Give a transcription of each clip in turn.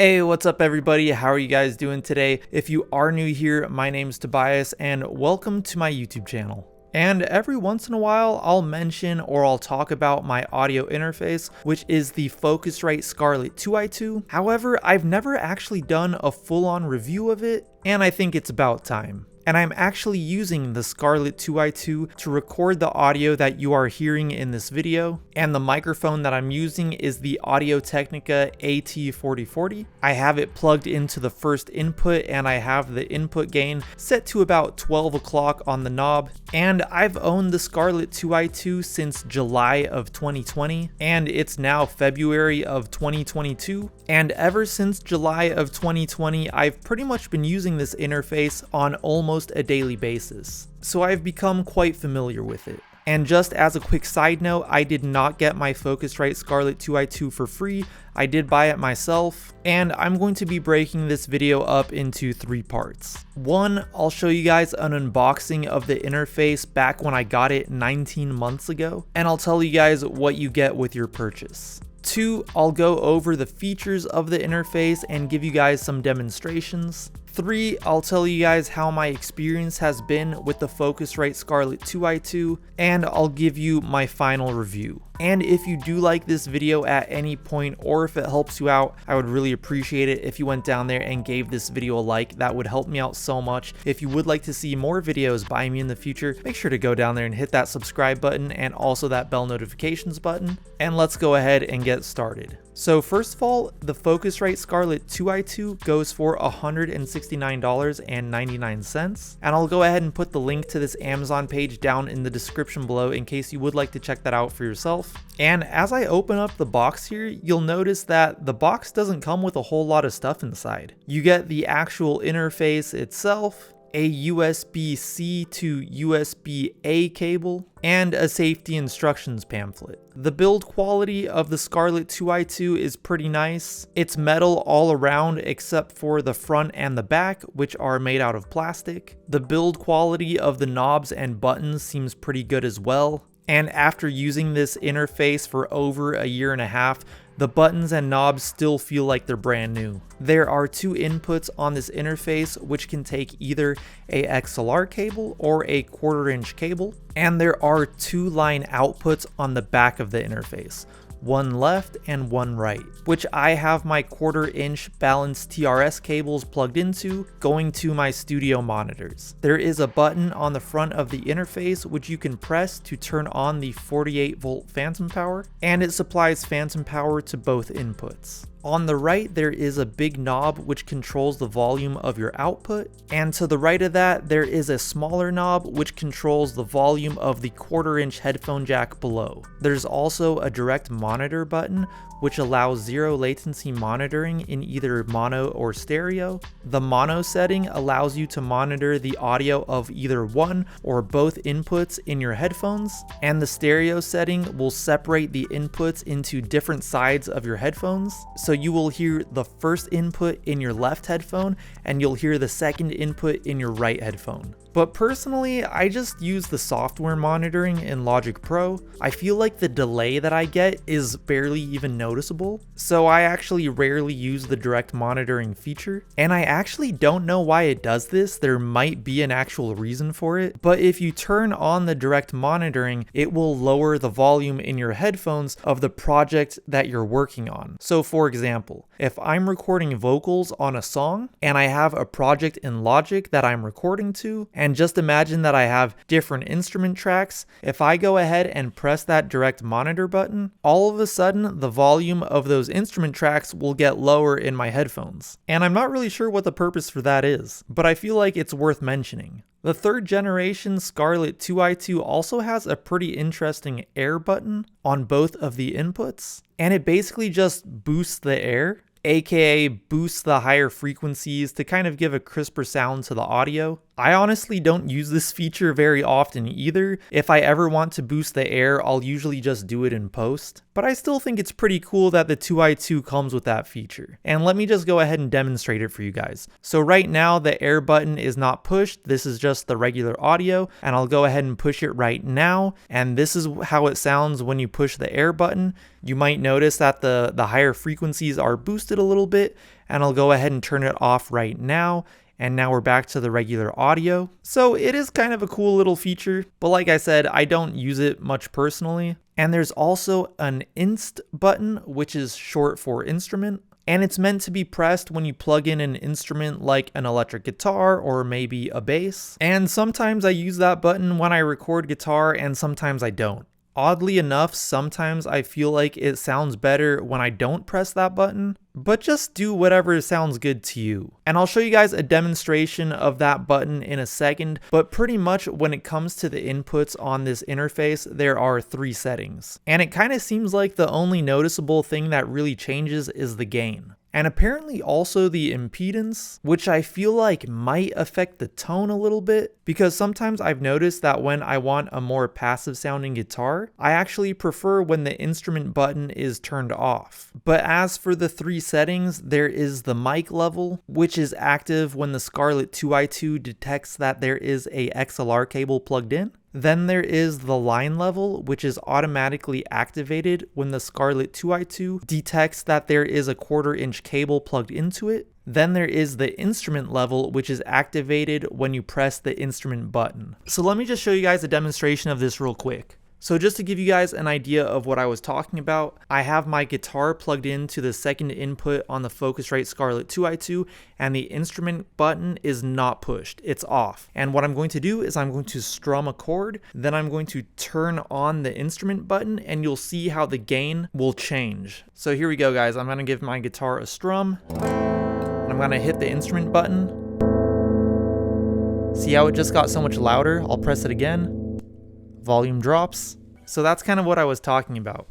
Hey, what's up everybody? How are you guys doing today? If you are new here, my name's Tobias and welcome to my YouTube channel. And every once in a while, I'll mention or I'll talk about my audio interface, which is the Focusrite Scarlett 2i2. However, I've never actually done a full-on review of it, and I think it's about time. And I'm actually using the Scarlett 2i2 to record the audio that you are hearing in this video, and the microphone that I'm using is the Audio-Technica AT4040. I have it plugged into the first input, and I have the input gain set to about 12 o'clock on the knob, and I've owned the Scarlett 2i2 since July of 2020, and it's now February of 2022, and ever since July of 2020, I've pretty much been using this interface on almost a daily basis, so I've become quite familiar with it. And just as a quick side note, I did not get my Focusrite Scarlett 2i2 for free. I did buy it myself, and I'm going to be breaking this video up into 3 parts. 1, I'll show you guys an unboxing of the interface back when I got it 19 months ago, and I'll tell you guys what you get with your purchase. 2, I'll go over the features of the interface and give you guys some demonstrations. 3, I'll tell you guys how my experience has been with the Focusrite Scarlett 2i2, and I'll give you my final review. And if you do like this video at any point, or if it helps you out, I would really appreciate it if you went down there and gave this video a like. That would help me out so much. If you would like to see more videos by me in the future, make sure to go down there and hit that subscribe button and also that bell notifications button. And let's go ahead and get started. So first of all, the Focusrite Scarlett 2i2 goes for $169.99, and I'll go ahead and put the link to this Amazon page down in the description below in case you would like to check that out for yourself. And as I open up the box here, you'll notice that the box doesn't come with a whole lot of stuff inside. You get the actual interface itself, a USB-C to USB-A cable, and a safety instructions pamphlet. The build quality of the Scarlett 2i2 is pretty nice. It's metal all around except for the front and the back, which are made out of plastic. The build quality of the knobs and buttons seems pretty good as well. And after using this interface for over a year and a half, the buttons and knobs still feel like they're brand new. There are 2 inputs on this interface, which can take either a XLR cable or a 1/4-inch cable. And there are 2 line outputs on the back of the interface, 1 left and 1 right, which I have my 1/4-inch balanced TRS cables plugged into, going to my studio monitors. There is a button on the front of the interface which you can press to turn on the 48-volt phantom power, and it supplies phantom power to both inputs. On the right, there is a big knob which controls the volume of your output, and to the right of that, there is a smaller knob which controls the volume of the 1/4-inch headphone jack below. There's also a direct monitor button which allows 0 latency monitoring in either mono or stereo. The mono setting allows you to monitor the audio of either one or both inputs in your headphones, and the stereo setting will separate the inputs into different sides of your headphones. So you will hear the first input in your left headphone and you'll hear the second input in your right headphone. But personally, I just use the software monitoring in Logic Pro. I feel like the delay that I get is barely even noticeable, so I actually rarely use the direct monitoring feature. And I actually don't know why it does this. There might be an actual reason for it, but if you turn on the direct monitoring, it will lower the volume in your headphones of the project that you're working on. So for example, if I'm recording vocals on a song and I have a project in Logic that I'm recording to, and just imagine that I have different instrument tracks. If I go ahead and press that direct monitor button, all of a sudden the volume of those instrument tracks will get lower in my headphones. And I'm not really sure what the purpose for that is, but I feel like it's worth mentioning. The 3rd generation Scarlett 2i2 also has a pretty interesting air button on both of the inputs, and it basically just boosts the air, aka boosts the higher frequencies to kind of give a crisper sound to the audio. I honestly don't use this feature very often either. If I ever want to boost the air, I'll usually just do it in post. But I still think it's pretty cool that the 2i2 comes with that feature. And let me just go ahead and demonstrate it for you guys. So right now the air button is not pushed. This is just the regular audio, and I'll go ahead and push it right now. And this is how it sounds when you push the air button. You might notice that the higher frequencies are boosted a little bit, and I'll go ahead and turn it off right now. And now we're back to the regular audio. So it is kind of a cool little feature, but like I said, I don't use it much personally. And there's also an inst button, which is short for instrument. And it's meant to be pressed when you plug in an instrument like an electric guitar or maybe a bass. And sometimes I use that button when I record guitar and sometimes I don't. Oddly enough, sometimes I feel like it sounds better when I don't press that button, but just do whatever sounds good to you. And I'll show you guys a demonstration of that button in a second, but pretty much when it comes to the inputs on this interface, there are 3 settings. And it kind of seems like the only noticeable thing that really changes is the gain. And apparently also the impedance, which I feel like might affect the tone a little bit, because sometimes I've noticed that when I want a more passive sounding guitar, I actually prefer when the instrument button is turned off. But as for the 3 settings, there is the mic level, which is active when the Scarlett 2i2 detects that there is a XLR cable plugged in. Then there is the line level, which is automatically activated when the Scarlett 2i2 detects that there is a 1/4 inch cable plugged into it. Then there is the instrument level, which is activated when you press the instrument button. So let me just show you guys a demonstration of this real quick. So just to give you guys an idea of what I was talking about, I have my guitar plugged into the second input on the Focusrite Scarlett 2i2, and the instrument button is not pushed, it's off. And what I'm going to do is I'm going to strum a chord, then I'm going to turn on the instrument button, and you'll see how the gain will change. So here we go, guys. I'm gonna give my guitar a strum, and I'm gonna hit the instrument button. See how it just got so much louder? I'll press it again. Volume drops. So that's kind of what I was talking about.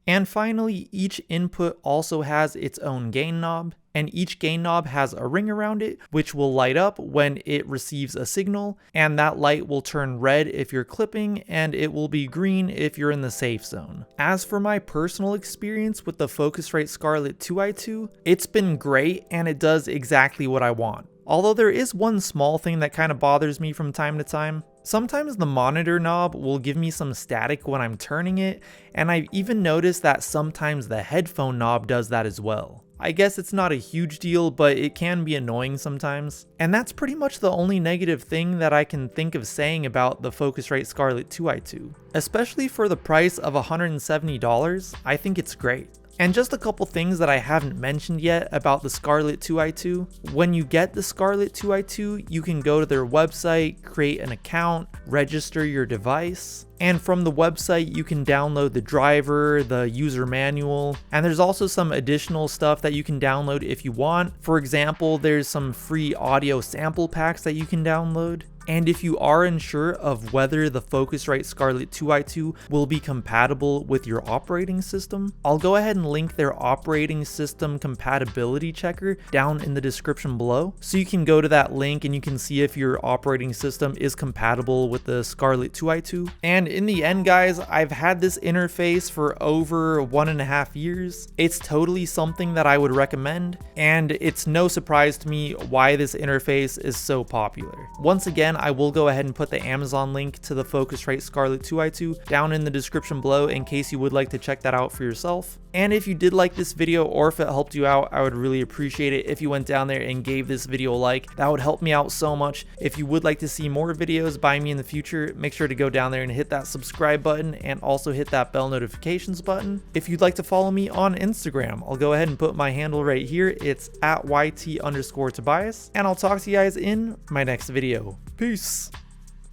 And finally, each input also has its own gain knob, and each gain knob has a ring around it, which will light up when it receives a signal, and that light will turn red if you're clipping, and it will be green if you're in the safe zone. As for my personal experience with the Focusrite Scarlett 2i2, it's been great, and it does exactly what I want. Although there is one small thing that kind of bothers me from time to time. Sometimes the monitor knob will give me some static when I'm turning it, and I've even noticed that sometimes the headphone knob does that as well. I guess it's not a huge deal, but it can be annoying sometimes. And that's pretty much the only negative thing that I can think of saying about the Focusrite Scarlett 2i2. Especially for the price of $170, I think it's great. And just a couple things that I haven't mentioned yet about the Scarlett 2i2. When you get the Scarlett 2i2, you can go to their website, create an account, register your device. And from the website, you can download the driver, the user manual, and there's also some additional stuff that you can download if you want. For example, there's some free audio sample packs that you can download. And if you are unsure of whether the Focusrite Scarlett 2i2 will be compatible with your operating system, I'll go ahead and link their operating system compatibility checker down in the description below. So you can go to that link and you can see if your operating system is compatible with the Scarlett 2i2. And in the end, guys, I've had this interface for over 1.5 years. It's totally something that I would recommend, and it's no surprise to me why this interface is so popular. Once again, I will go ahead and put the Amazon link to the Focusrite Scarlett 2i2 down in the description below in case you would like to check that out for yourself. And if you did like this video, or if it helped you out, I would really appreciate it if you went down there and gave this video a like. That would help me out so much. If you would like to see more videos by me in the future, make sure to go down there and hit that subscribe button, and also hit that bell notifications button. If you'd like to follow me on Instagram, I'll go ahead and put my handle right here. It's @YT_Tobias, and I'll talk to you guys in my next video. Peace.